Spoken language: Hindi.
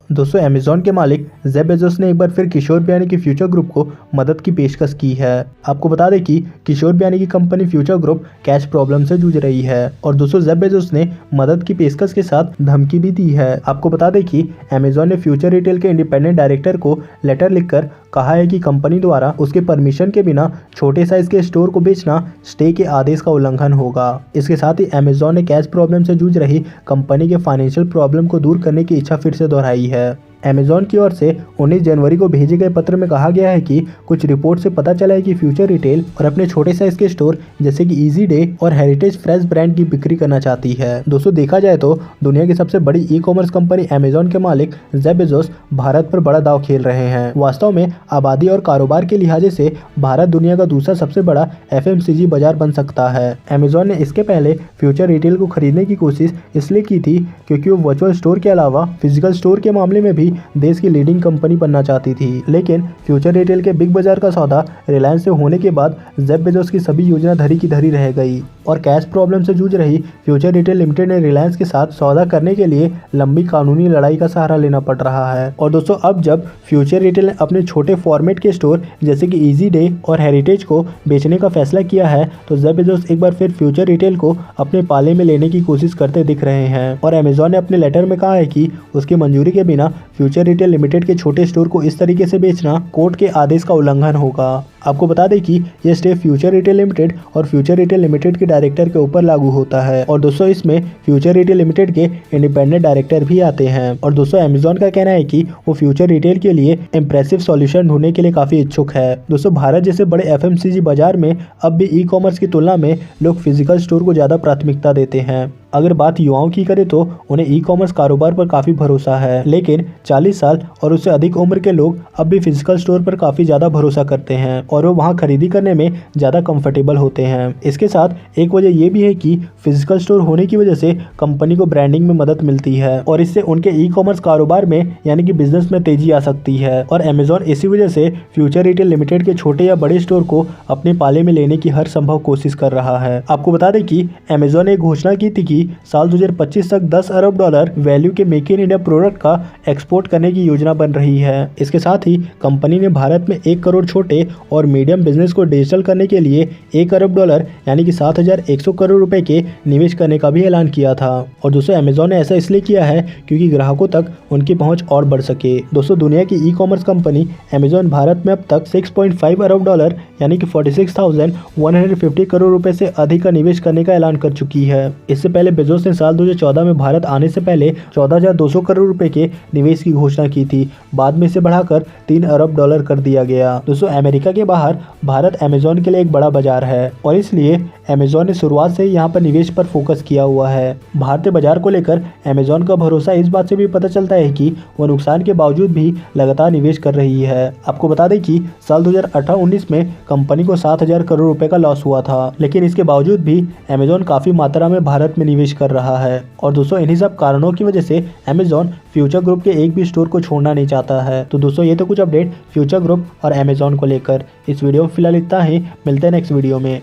दोस्तों अमेजॉन के मालिक जेफ बेजोस ने एक बार फिर किशोर बियानी की फ्यूचर ग्रुप को मदद की पेशकश की है। आपको बता दें कि किशोर बियानी की company future group cash problem से जूझ रही है और दोस्तों जेफ बेजोस ने मदद की पेशकश के साथ धमकी भी दी है। आपको बता दें कि अमेजॉन ने फ्यूचर रिटेल के इंडिपेंडेंट डायरेक्टर को लेटर लिखकर कहा है कि कंपनी द्वारा उसके परमिशन के बिना छोटे साइज के स्टोर को बेचना स्टे के आदेश का उल्लंघन होगा। इसके साथ ही अमेजॉन ने कैश प्रॉब्लम से जूझ रही कंपनी के फाइनेंशियल प्रॉब्लम को दूर करने की इच्छा फिर से दोहराई है। अमेजॉन की ओर से 19 जनवरी को भेजे गए पत्र में कहा गया है कि कुछ रिपोर्ट से पता चला है कि फ्यूचर रिटेल और अपने छोटे साइज के स्टोर जैसे कि इजी डे और हेरिटेज फ्रेश ब्रांड की बिक्री करना चाहती है। दोस्तों देखा जाए तो दुनिया की सबसे बड़ी ई कॉमर्स कंपनी अमेजॉन के मालिक जेफ बेजोस भारत पर बड़ा दांव खेल रहे हैं। वास्तव में आबादी और कारोबार के लिहाजे से भारत दुनिया का दूसरा सबसे बड़ा FMCG बाजार बन सकता है। अमेजॉन ने इसके पहले फ्यूचर रिटेल को खरीदने की कोशिश इसलिए की थी क्योंकि वो वर्चुअल स्टोर के अलावा फिजिकल स्टोर के मामले में भी देश की लीडिंग कंपनी बनना चाहती थी। लेकिन फ्यूचर रिटेल के बिग बाजार का सौदा रिलायंस से होने के बाद जेफ बेजोस की सभी योजना धरी की धरी रह गई और कैश प्रॉब्लम से जूझ रही फ्यूचर रिटेल लिमिटेड ने रिलायंस के साथ सौदा करने के लिए लंबी कानूनी लड़ाई का सहारा लेना पड़ रहा है। और दोस्तों अब जब फ्यूचर रिटेल ने अपने छोटे फॉर्मेट के स्टोर जैसे कि इजी डे और हेरिटेज को बेचने का फैसला किया है तो जेफ बेजोस एक बार फिर फ्यूचर रिटेल को अपने पाले में लेने की कोशिश करते दिख रहे हैं। और अमेजॉन ने अपने लेटर में कहा है कि उसकी मंजूरी के बिना फ्यूचर रिटेल लिमिटेड के छोटे स्टोर को इस तरीके से बेचना कोर्ट के आदेश का उल्लंघन होगा। आपको बता दें कि यह स्टे फ्यूचर रिटेल लिमिटेड और फ्यूचर रिटेल लिमिटेड के डायरेक्टर के ऊपर लागू होता है और दोस्तों इसमें फ्यूचर रिटेल लिमिटेड के इंडिपेंडेंट डायरेक्टर भी आते हैं। और दोस्तों अमेजॉन का कहना है कि वो फ्यूचर रिटेल के लिए इंप्रेसिव सॉल्यूशन ढूंढने के लिए काफी इच्छुक है। दोस्तों भारत जैसे बड़े FMCG बाजार में अब भी ई कॉमर्स की तुलना में लोग फिजिकल स्टोर को ज्यादा प्राथमिकता देते हैं। अगर बात युवाओं की करें तो उन्हें ई कॉमर्स कारोबार पर काफ़ी भरोसा है, लेकिन 40 साल और उससे अधिक उम्र के लोग अब भी फिजिकल स्टोर पर काफ़ी ज़्यादा भरोसा करते हैं और वो वहाँ खरीदी करने में ज़्यादा कंफर्टेबल होते हैं। इसके साथ एक वजह ये भी है कि फिजिकल स्टोर होने की वजह से कंपनी को ब्रांडिंग में मदद मिलती है और इससे उनके ई कॉमर्स कारोबार में यानी कि बिजनेस में तेजी आ सकती है। और अमेजॉन इसी वजह से फ्यूचर रिटेल लिमिटेड के छोटे या बड़े स्टोर को अपने पाले में लेने की हर संभव कोशिश कर रहा है। आपको बता दें कि अमेजॉन ने घोषणा की थी कि साल 2025 तक $10 अरब वैल्यू के मेक इन इंडिया प्रोडक्ट का एक्सपोर्ट करने की योजना बन रही है। इसके साथ ही कंपनी ने भारत में 1 करोड़ छोटे और मीडियम बिजनेस को डिजिटल करने के लिए $1 अरब यानी कि 7,100 करोड़ रुपए के निवेश करने का भी ऐलान किया था। और दोस्तों अमेजॉन ने ऐसा इसलिए किया है क्योंकि ग्राहकों तक उनकी पहुंच और बढ़ सके। दोस्तों दुनिया की e commerce company Amazon Bharat में अब तक $6.5 अरब यानी कि 46,150 करोड़ रुपए से अधिक का निवेश करने का ऐलान कर चुकी है। इससे पहले बेजोस ने साल 2014 में भारत आने से पहले 14,200 करोड़ रुपए के निवेश की घोषणा की थी। बाद में इसे बढ़ाकर $3 अरब कर दिया गया। दोस्तों अमेरिका के बाहर भारत अमेजॉन के लिए एक बड़ा बाजार है और इसलिए अमेजॉन ने शुरुआत से ही यहाँ पर निवेश पर फोकस किया हुआ है। भारतीय बाजार को लेकर अमेजॉन का भरोसा इस बात से भी पता चलता है कि वो नुकसान के बावजूद भी लगातार निवेश कर रही है। आपको बता दें कि साल 2018-19 में कंपनी को 7,000 करोड़ रुपए का लॉस हुआ था, लेकिन इसके बावजूद भी अमेजॉन काफी मात्रा में भारत में निवेश कर रहा है। और दोस्तों इन्हीं सब कारणों की वजह से अमेजॉन फ्यूचर ग्रुप के एक भी स्टोर को छोड़ना नहीं चाहता है। तो दोस्तों ये तो कुछ अपडेट फ्यूचर ग्रुप और अमेजॉन को लेकर। इस वीडियो में फिलहाल इतना ही, मिलते हैं नेक्स्ट वीडियो में।